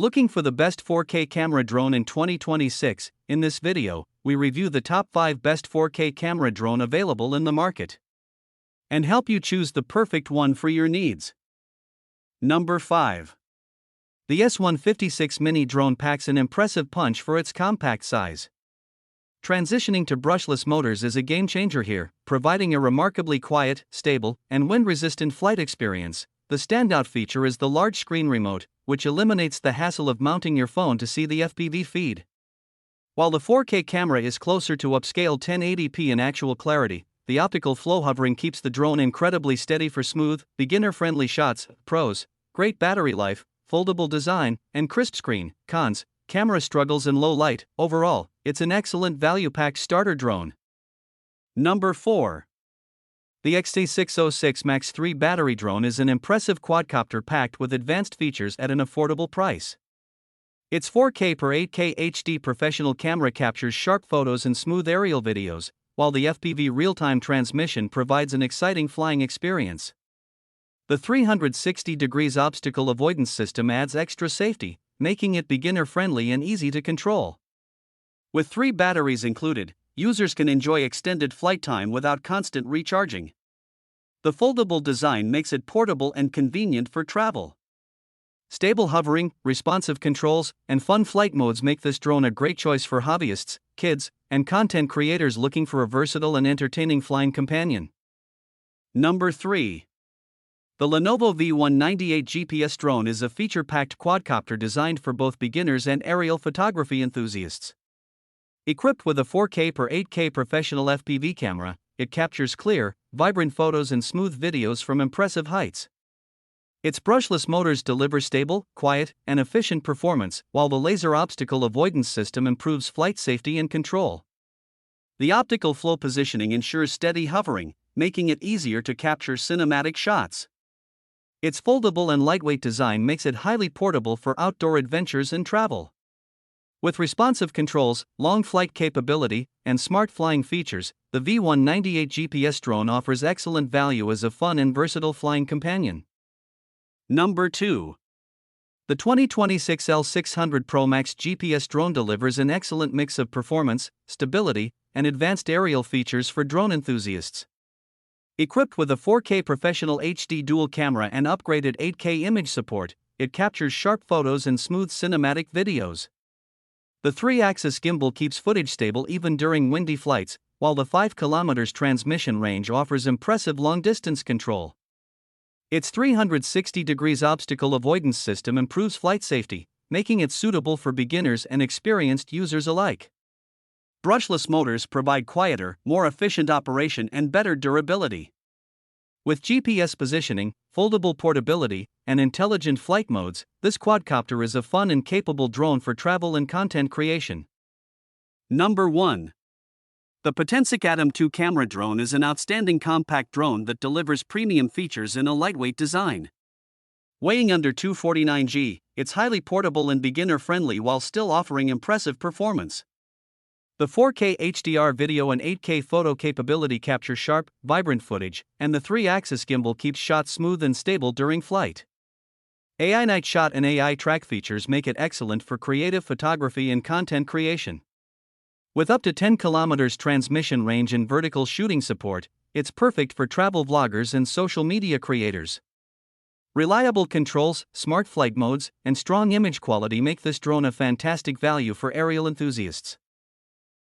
Looking for the best 4K camera drone in 2026? In this video, we review the top 5 best 4K camera drone available in the market and help you choose the perfect one for your needs. Number 5. The S156 Mini drone packs an impressive punch for its compact size. Transitioning to brushless motors is a game changer here, providing a remarkably quiet, stable, and wind-resistant flight experience. The standout feature is the large screen remote, which eliminates the hassle of mounting your phone to see the FPV feed. While the 4K camera is closer to upscale 1080p in actual clarity, the optical flow hovering keeps the drone incredibly steady for smooth, beginner-friendly shots. Pros: great battery life, foldable design, and crisp screen. Cons: camera struggles in low light. Overall, it's an excellent value-packed starter drone. Number 4. The XT606 Max 3 battery drone is an impressive quadcopter packed with advanced features at an affordable price. Its 4K per 8K HD professional camera captures sharp photos and smooth aerial videos, while the FPV real-time transmission provides an exciting flying experience. The 360 degrees obstacle avoidance system adds extra safety, making it beginner-friendly and easy to control. With 3 batteries included, users can enjoy extended flight time without constant recharging. The foldable design makes it portable and convenient for travel. Stable hovering, responsive controls, and fun flight modes make this drone a great choice for hobbyists, kids, and content creators looking for a versatile and entertaining flying companion. Number 3. The Lenovo V198 GPS drone is a feature-packed quadcopter designed for both beginners and aerial photography enthusiasts. Equipped with a 4K per 8K professional FPV camera, it captures clear, vibrant photos and smooth videos from impressive heights. Its brushless motors deliver stable, quiet, and efficient performance, while the laser obstacle avoidance system improves flight safety and control. The optical flow positioning ensures steady hovering, making it easier to capture cinematic shots. Its foldable and lightweight design makes it highly portable for outdoor adventures and travel. With responsive controls, long flight capability, and smart flying features, the V198 GPS drone offers excellent value as a fun and versatile flying companion. Number 2. The 2026 L600 Pro Max GPS drone delivers an excellent mix of performance, stability, and advanced aerial features for drone enthusiasts. Equipped with a 4K professional HD dual camera and upgraded 8K image support, it captures sharp photos and smooth cinematic videos. The 3-axis gimbal keeps footage stable even during windy flights, while the 5 km transmission range offers impressive long-distance control. Its 360 degrees obstacle avoidance system improves flight safety, making it suitable for beginners and experienced users alike. Brushless motors provide quieter, more efficient operation and better durability. With GPS positioning, foldable portability, and intelligent flight modes, this quadcopter is a fun and capable drone for travel and content creation. Number 1. The Potensic Atom 2 camera drone is an outstanding compact drone that delivers premium features in a lightweight design. Weighing under 249 g, it's highly portable and beginner-friendly while still offering impressive performance. The 4K HDR video and 8K photo capability capture sharp, vibrant footage, and the 3-axis gimbal keeps shots smooth and stable during flight. AI night shot and AI track features make it excellent for creative photography and content creation. With up to 10 km transmission range and vertical shooting support, it's perfect for travel vloggers and social media creators. Reliable controls, smart flight modes, and strong image quality make this drone a fantastic value for aerial enthusiasts.